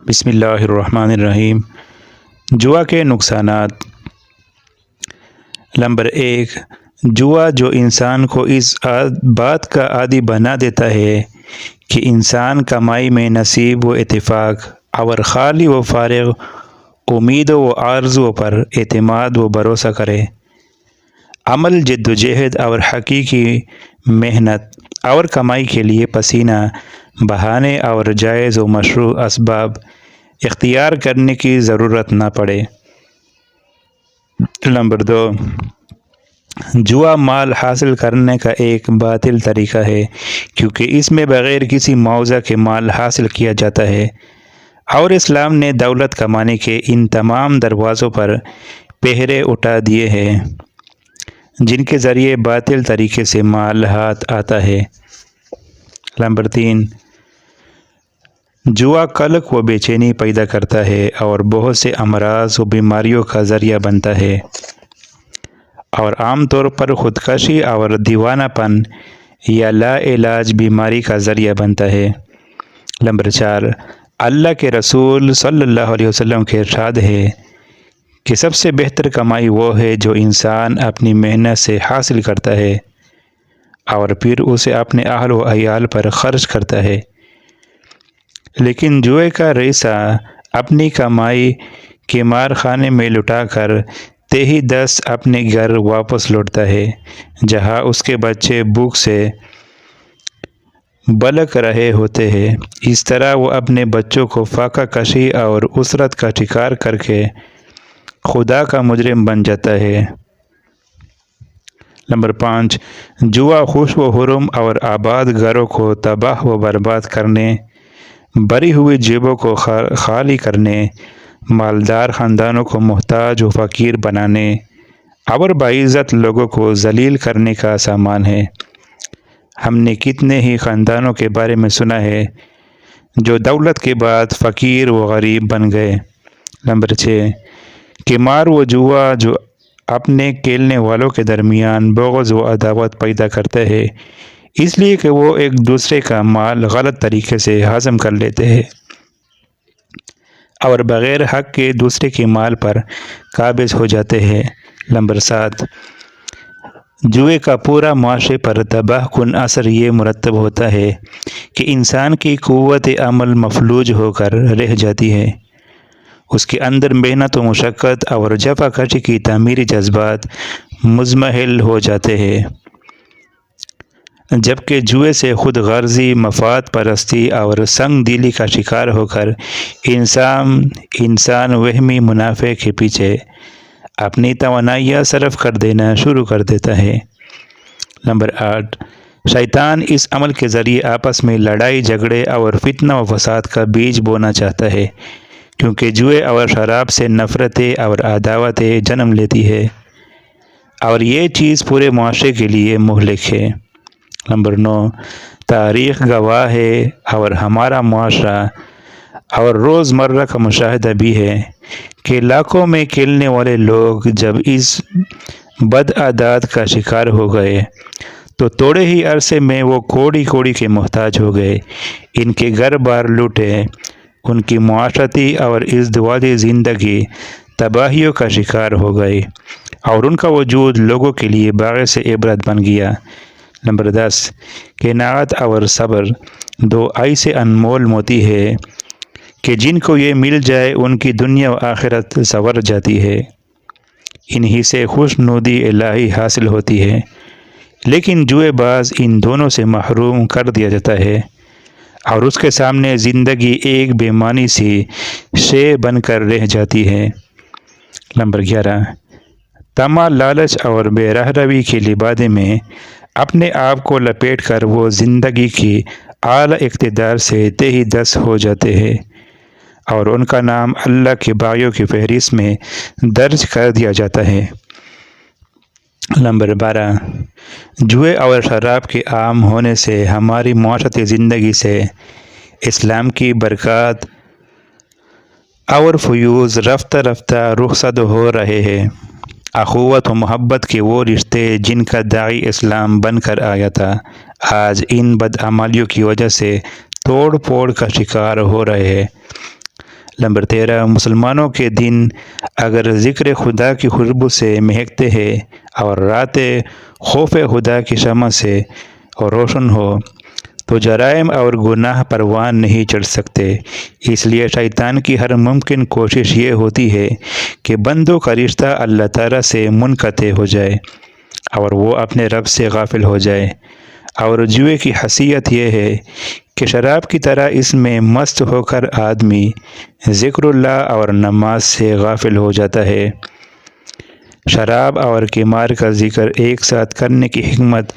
بسم اللہ الرحمن الرحیم۔ جوا کے نقصانات۔ نمبر 1، جوا جو انسان کو اس بات کا عادی بنا دیتا ہے کہ انسان کمائی میں نصیب و اتفاق اور خالی و فارغ امیدوں و آرزوؤں پر اعتماد و بھروسہ کرے۔ عمل، جد و جہد اور حقیقی محنت اور کمائی کے لیے پسینہ بہانے اور جائز و مشروع اسباب اختیار کرنے کی ضرورت نہ پڑے۔ نمبر 2، جوا مال حاصل کرنے کا ایک باطل طریقہ ہے کیونکہ اس میں بغیر کسی معاوضہ کے مال حاصل کیا جاتا ہے، اور اسلام نے دولت کمانے کے ان تمام دروازوں پر پہرے اٹھا دیے ہیں جن کے ذریعے باطل طریقے سے مال ہاتھ آتا ہے۔ نمبر 3، جوا قلق و بے چینی پیدا کرتا ہے اور بہت سے امراض و بیماریوں کا ذریعہ بنتا ہے، اور عام طور پر خودکشی اور دیوانہ پن یا لا علاج بیماری کا ذریعہ بنتا ہے۔ نمبر 4، اللہ کے رسول صلی اللہ علیہ وسلم کے ارشاد ہے کہ سب سے بہتر کمائی وہ ہے جو انسان اپنی محنت سے حاصل کرتا ہے اور پھر اسے اپنے اہل و عیال پر خرچ کرتا ہے، لیکن جوئے کا ریسہ اپنی کمائی قمار خانے میں لٹا کر تہی دست اپنے گھر واپس لوٹتا ہے جہاں اس کے بچے بھوک سے بلک رہے ہوتے ہیں۔ اس طرح وہ اپنے بچوں کو فاقہ کشی اور اسرت کا شکار کر کے خدا کا مجرم بن جاتا ہے۔ نمبر 5، جوا خوش و خرم اور آباد گھروں کو تباہ و برباد کرنے، بھری ہوئی جیبوں کو خالی کرنے، مالدار خاندانوں کو محتاج و فقیر بنانے اور باعزت لوگوں کو ذلیل کرنے کا سامان ہے۔ ہم نے کتنے ہی خاندانوں کے بارے میں سنا ہے جو دولت کے بعد فقیر و غریب بن گئے۔ نمبر 6، قمار و جوا جو اپنے کھیلنے والوں کے درمیان بغض و عداوت پیدا کرتا ہے، اس لیے کہ وہ ایک دوسرے کا مال غلط طریقے سے ہضم کر لیتے ہیں اور بغیر حق کے دوسرے کے مال پر قابض ہو جاتے ہیں۔ نمبر 7، جوئے کا پورا معاشرے پر تباہ کن اثر یہ مرتب ہوتا ہے کہ انسان کی قوت عمل مفلوج ہو کر رہ جاتی ہے، اس کے اندر محنت و مشقت اور جفا کشی کی تعمیری جذبات مضمحل ہو جاتے ہیں، جبکہ جوئے سے خود غرضی، مفاد پرستی اور سنگ دلی کا شکار ہو کر انسان وہمی منافع کے پیچھے اپنی توانائیاں صرف کر دینا شروع کر دیتا ہے۔ نمبر 8، شیطان اس عمل کے ذریعے آپس میں لڑائی جھگڑے اور فتنہ و فساد کا بیج بونا چاہتا ہے، کیونکہ جوئے اور شراب سے نفرتیں اور عداوتیں جنم لیتی ہے اور یہ چیز پورے معاشرے کے لیے مہلک ہے۔ نمبر 9، تاریخ گواہ ہے اور ہمارا معاشرہ اور روزمرہ کا مشاہدہ بھی ہے کہ لاکھوں میں کھیلنے والے لوگ جب اس بد عادات کا شکار ہو گئے تو تھوڑے ہی عرصے میں وہ کوڑی کوڑی کے محتاج ہو گئے، ان کے گھر بار لوٹے، ان کی معاشرتی اور ازدواجی زندگی تباہیوں کا شکار ہو گئی اور ان کا وجود لوگوں کے لیے باعث عبرت بن گیا۔ نمبر 10، قناعت اور صبر دو ایسے انمول موتی ہے کہ جن کو یہ مل جائے ان کی دنیا و آخرت سنور جاتی ہے، انہی سے خوشنودی الہی حاصل ہوتی ہے، لیکن جوئے باز ان دونوں سے محروم کر دیا جاتا ہے اور اس کے سامنے زندگی ایک بے معنی سی شے بن کر رہ جاتی ہے۔ نمبر 11، طمع، لالچ اور بے رحمی کے لبادے میں اپنے آپ کو لپیٹ کر وہ زندگی کی اعلیٰ اقتدار سے تہی دست ہو جاتے ہیں اور ان کا نام اللہ کے باغیوں کی فہرست میں درج کر دیا جاتا ہے۔ نمبر 12، جوئے اور شراب کے عام ہونے سے ہماری معاشرتی زندگی سے اسلام کی برکات اور فیوز رفتہ رفتہ رخصت ہو رہے ہیں۔ اخوت و محبت کے وہ رشتے جن کا داعی اسلام بن کر آیا تھا، آج ان بدعمالیوں کی وجہ سے توڑ پھوڑ کا شکار ہو رہے ہیں۔ نمبر 13 مسلمانوں کے دن اگر ذکر خدا کی خوشبو سے مہکتے ہیں اور راتیں خوف خدا کی شمع سے روشن ہو تو جرائم اور گناہ پروان نہیں چڑھ سکتے۔ اس لیے شیطان کی ہر ممکن کوشش یہ ہوتی ہے کہ بندوں کا رشتہ اللہ تعالیٰ سے منقطع ہو جائے اور وہ اپنے رب سے غافل ہو جائے، اور جوئے کی حیثیت یہ ہے کہ شراب کی طرح اس میں مست ہو کر آدمی ذکر اللہ اور نماز سے غافل ہو جاتا ہے۔ شراب اور قمار کا ذکر ایک ساتھ کرنے کی حکمت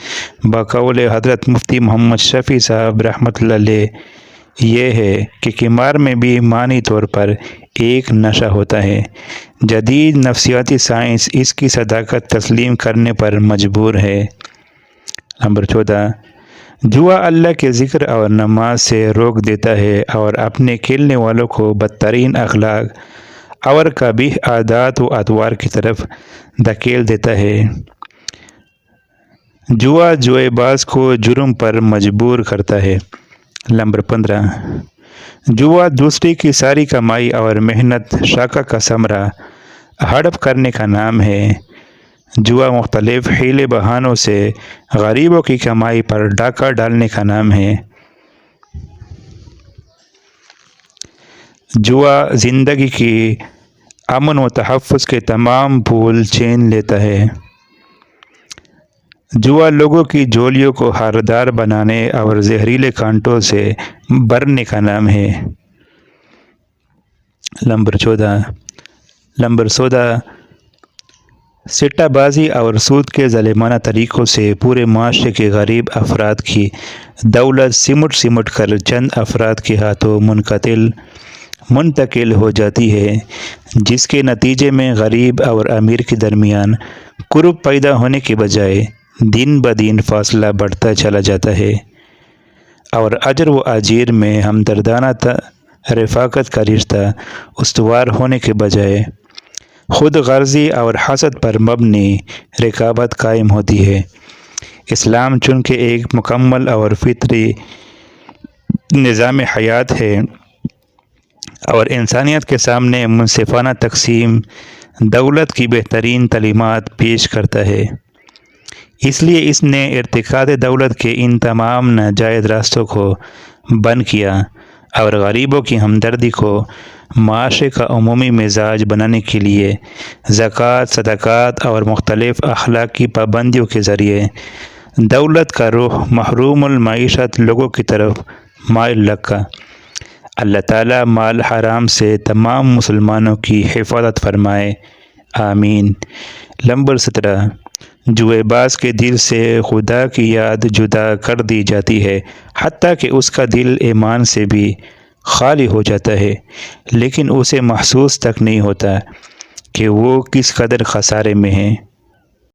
بقول حضرت مفتی محمد شفیع صاحب رحمۃ اللہ علیہ یہ ہے کہ قمار میں بھی معنی طور پر ایک نشہ ہوتا ہے۔ جدید نفسیاتی سائنس اس کی صداقت تسلیم کرنے پر مجبور ہے۔ نمبر 14 جوا اللہ کے ذکر اور نماز سے روک دیتا ہے اور اپنے کھیلنے والوں کو بدترین اخلاق اور قبیح عادات و اطوار کی طرف دھکیل دیتا ہے۔ جوا جوئے باز کو جرم پر مجبور کرتا ہے۔ نمبر 15 جوا دوسری کی ساری کمائی اور محنت شاکہ کا ثمرہ ہڑپ کرنے کا نام ہے۔ جوا مختلف حیلے بہانوں سے غریبوں کی کمائی پر ڈاکہ ڈالنے کا نام ہے۔ جوا زندگی کی امن و تحفظ کے تمام پھول چھین لیتا ہے۔ جوا لوگوں کی جولیوں کو ہاردار بنانے اور زہریلے کانٹوں سے بھرنے کا نام ہے۔ نمبر 16 سٹہ بازی اور سود کے ظالمانہ طریقوں سے پورے معاشرے کے غریب افراد کی دولت سمٹ کر چند افراد کے ہاتھوں منتقل ہو جاتی ہے، جس کے نتیجے میں غریب اور امیر کے درمیان قرب پیدا ہونے کے بجائے دن بدن فاصلہ بڑھتا چلا جاتا ہے، اور اجر و اجیر میں ہمدردانہ رفاقت کا رشتہ استوار ہونے کے بجائے خود غرضی اور حسد پر مبنی رقابت قائم ہوتی ہے۔ اسلام چونکہ ایک مکمل اور فطری نظام حیات ہے اور انسانیت کے سامنے منصفانہ تقسیم دولت کی بہترین تعلیمات پیش کرتا ہے، اس لیے اس نے ارتقاء دولت کے ان تمام ناجائز راستوں کو بند کیا اور غریبوں کی ہمدردی کو معاشرے کا عمومی مزاج بنانے کے لیے زکوٰۃ، صدقات اور مختلف اخلاقی پابندیوں کے ذریعے دولت کا رخ محروم المعیشت لوگوں کی طرف مائل رکھا۔ اللہ تعالیٰ مال حرام سے تمام مسلمانوں کی حفاظت فرمائے، آمین۔ نمبر 17 جوئے باز کے دل سے خدا کی یاد جدا کر دی جاتی ہے، حتیٰ کہ اس کا دل ایمان سے بھی خالی ہو جاتا ہے، لیکن اسے محسوس تک نہیں ہوتا کہ وہ کس قدر خسارے میں ہے۔